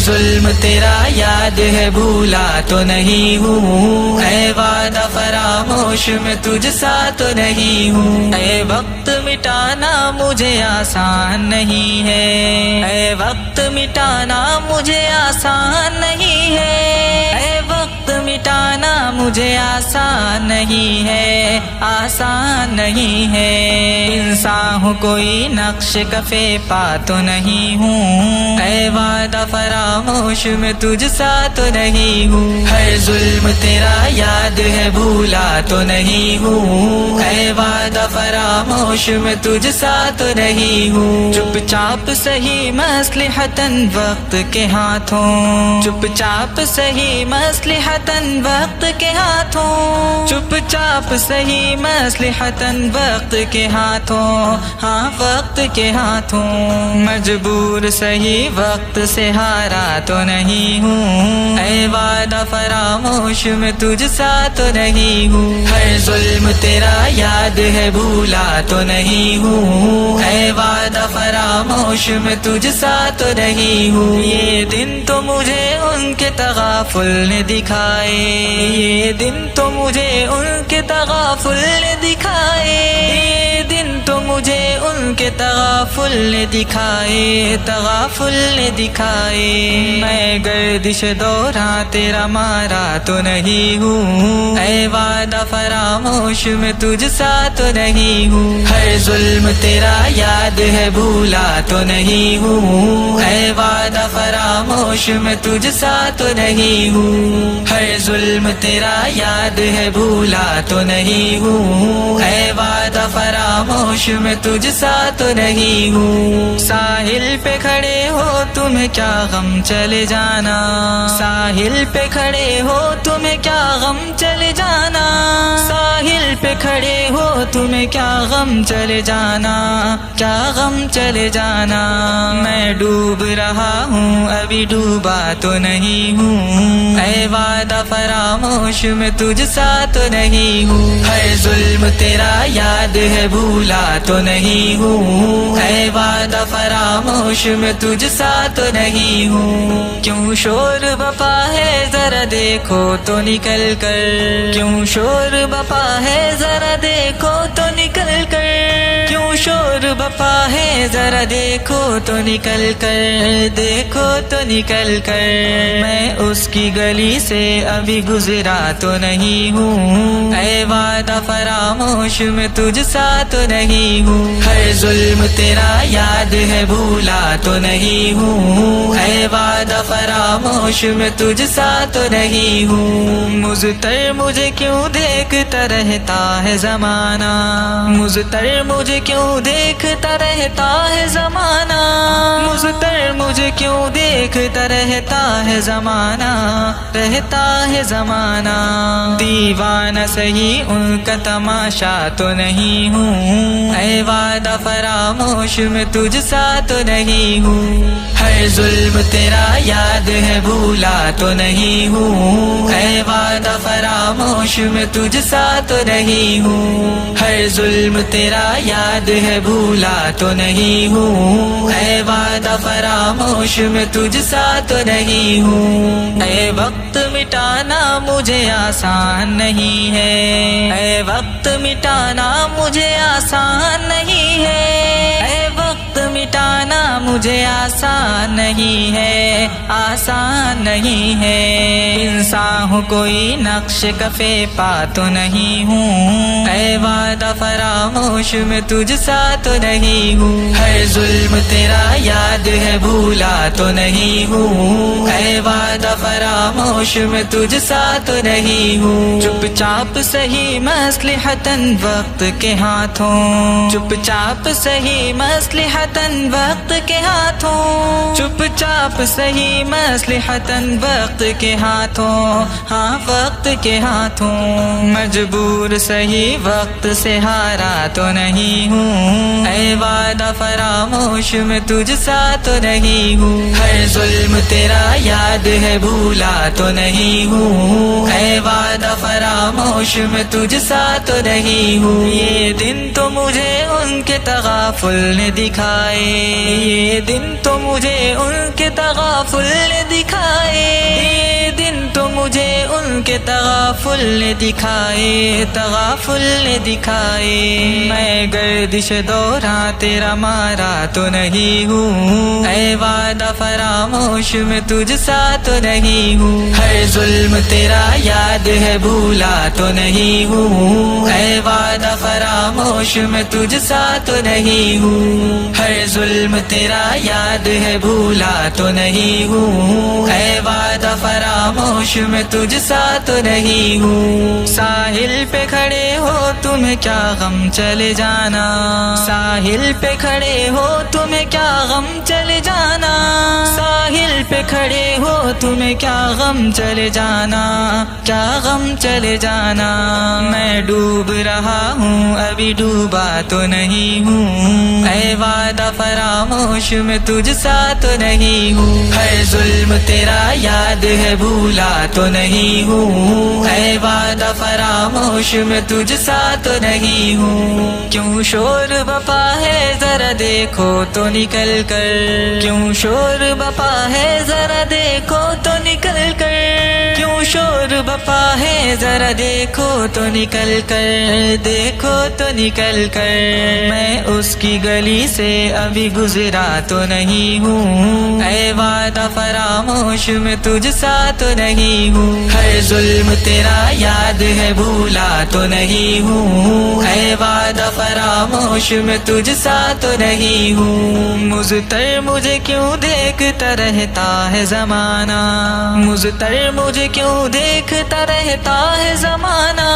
ظلم تیرا یاد ہے بھولا تو نہیں ہوں، اے وعدہ فراموش میں تجھ سا تو نہیں ہوں، اے وقت مٹانا مجھے آسان نہیں ہے، اے وقت مٹانا مجھے آسان نہیں ہے، اے وقت مٹانا مجھے آسان نہیں ہے، آسان نہیں ہے، انسان ہوں کوئی نقش کفے پا تو نہیں ہوں، اے وعدہ فراموش میں تجھ سا تو نہیں ہوں، ہر ظلم تیرا یاد ہے بھولا تو نہیں ہوں، اے وعدہ فراموش میں تجھ سا تو نہیں ہوں، چپ چاپ صحیح مصلحتاً وقت کے ہاتھوں، چپ چاپ صحیح مصلحتاً وقت کے ہاتھوں، چپ چاپ صحیح مصلحتاً وقت کے ہاتھوں، ہاں وقت کے ہاتھوں، مجبور صحیح وقت سے ہارا تو نہیں ہوں، اے وعدہ فراموش میں تجھ سا تو نہیں ہوں، ہر ظلم تیرا یاد ہے بھولا تو نہیں ہوں، اے وعدہ فراموش میں تجھ سا تو نہیں ہوں، یہ دن تو مجھے ان کے تغافل نے دکھائے، یہ دن تو مجھے ان کے تغافل نے دکھائے، یہ دن تو مجھے ان کے تغافل نے دکھائے، تغافل نے دکھائے، میں گردش دوران تیرا مارا تو نہیں ہوں، اے وعدہ فراموش میں تجھ سا تو نہیں ہوں، ہر ظلم تیرا یاد ہے بھولا تو نہیں ہوں، اے وعدہ فراموش میں تجھ سا تو نہیں ہوں، ہر ظلم تیرا یاد ہے بھولا تو نہیں ہوں، اے وعدہ فراموش میں تجھ سا تو نہیں ہوں، ساحل پہ کھڑے ہو تمہیں کیا غم چلے جانا، ساحل پہ کھڑے ہو تمہیں کیا غم چلے جانا، ساحل پہ کھڑے ہو تمہیں کیا غم چلے جانا، کیا غم چلے جانا، میں ڈوب رہا ہوں ابھی ڈوبا تو نہیں ہوں، اے وعدہ فراموش میں تجھ سا تو نہیں ہوں، ہر ظلم تیرا یاد ہے بھولا تو نہیں ہوں، اے وعدہ فراموش میں تجھ سا تو نہیں ہوں، کیوں شور بپا ہے ذرا دیکھو تو نکل کر، کیوں شور بپا ہے ذرا دیکھو تو نکل کر، کیوں شور بپا ہے ذرا دیکھو تو نکل کر، دیکھو تو نکل کر، میں اس کی گلی سے ابھی گزرا تو نہیں ہوں، اے وعدہ فراموش میں تجھ سا تو نہیں ہوں، ہر ظلم تیرا یاد ہے بھولا تو نہیں ہوں، اے وعدہ فراموش میں تجھ سا تو نہیں ہوں، مضطر مجھے کیوں دیکھتا رہتا ہے زمانہ، مضطر مجھے کیوں دیکھتا رہتا ہے زمانہ، مضطر مجھے کیوں دیکھتا رہتا ہے زمانہ، رہتا ہے زمانہ، دیوانہ صحیح ان کا تماشا تو نہیں ہوں، اے وعدہ فراموش میں تجھ سا تو نہیں ہوں، ہر ظلم تیرا یاد ہے بھولا تو نہیں ہوں، اے وعدہ فراموش میں تجھ سا تو نہیں ہوں، ہر ظلم تیرا یاد ہے بھولا تو نہیں ہوں، اے وعدہ فراموش میں تجھ سا تو نہیں ہوں، اے وقت مٹانا مجھے آسان نہیں ہے، اے وقت مٹانا مجھے آسان نہیں ہے، اے وقت مٹانا مجھے آسان نہیں ہے، آسان نہیں ہے، انسان ہوں کوئی نقش کفے پا تو نہیں ہوں، اے وعدہ فراموش میں تجھ سا تو نہیں ہوں، ہر ظلم تیرا یاد ہے بھولا تو نہیں ہوں، اے وعدہ فراموش میں تجھ سا تو نہیں ہوں، چپ چاپ صحیح مصلحتاً وقت کے ہاتھوں، چپ چاپ صحیح مصلحتاً وقت کے ہاتھوں، چپ چاپ صحیح مصلحتاً وقت کے ہاتھوں، ہاں وقت کے ہاتھوں، مجبور صحیح وقت سے ہارا تو نہیں ہوں، اے وعدہ فراموش میں تجھ سا تو نہیں ہوں، ہر ظلم تیرا یاد ہے بھولا تو نہیں ہوں، اے وعدہ فراموش میں تجھ سا تو نہیں ہوں۔ یہ دن تو مجھے ان کے تغافل نے دکھائے، یہ دن تو مجھے ان کے تغافل نے دکھائے، یہ دن تو مجھے ان کے تغافل نے دکھائے، تغافل نے دکھائے۔ میں گردش دوران تیرا مارا تو نہیں ہوں، اے وعدہ فراموش میں تجھ سا تو نہیں ہوں۔ ہر ظلم تیرا یاد ہے بھولا تو نہیں ہوں، اے وعدہ فراموش میں تجھ سا تو نہیں ہوں۔ ہر ظلم تیرا یاد ہے بھولا تو نہیں ہوں، اے وعدہ فراموش میں تجھ سا تو نہیں ہوں۔ ساحل پہ کھڑے ہو تمہیں کیا غم چلے جانا، ساحل پہ کھڑے ہو تمہیں کیا غم چلے جانا، ساحل پہ کھڑے ہو تمہیں کیا غم چلے جانا، کیا غم چلے جانا۔ میں ڈوب رہا ہوں ابھی ڈوبا تو نہیں ہوں، اے وعدہ فراموش میں تجھ سا تو نہیں ہوں۔ ہر ظلم تیرا یاد ہے بھولا تو نہیں ہوں، اے وعدہ فراموش میں تجھ سا تو نہیں ہوں۔ کیوں شور بپا ہے ذرا دیکھو تو نکل کر، کیوں شور بپا ہے ذرا دیکھو تو نکل کر، کیوں شور بپا ہے ذرا دیکھو تو نکل کر، دیکھو تو نکل کر۔ میں اس کی گلی سے ابھی گزرا تو نہیں ہوں، اے وعدہ فراموش میں تجھ سا تو نہیں ہوں۔ ہر ظلم تیرا یاد ہے بھولا تو نہیں ہوں، اے وعدہ فراموش میں تجھ سا تو نہیں ہوں۔ مضطر مجھے کیوں دیکھتا رہتا ہے زمانہ، مضطر مجھے کیوں دیکھتا رہتا ہے زمانہ،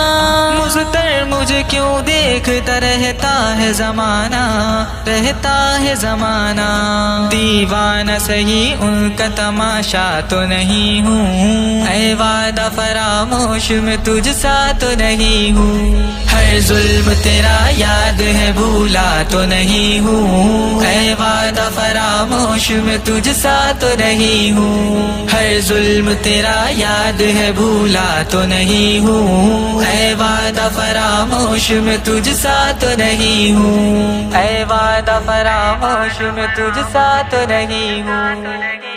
مضطر مجھے کیوں دیکھتا رہتا ہے زمانہ، رہتا ہے زمانہ۔ دیوانہ صحیح ان کا تماشا تو نہیں ہوں، اے وعدہ فراموش میں تجھ سا تو نہیں ہوں۔ ہر ظلم تیرا یاد ہے بھولا تو نہیں ہوں، اے وعدہ فراموش میں تجھ سا تو نہیں ہوں۔ ہر ظلم تیرا یاد ہے بھولا تو نہیں ہوں، اے وعدہ فراموش میں تجھ سا تو نہیں ہوں، اے وعدہ فراموش میں تجھ سا تو نہیں ہوں۔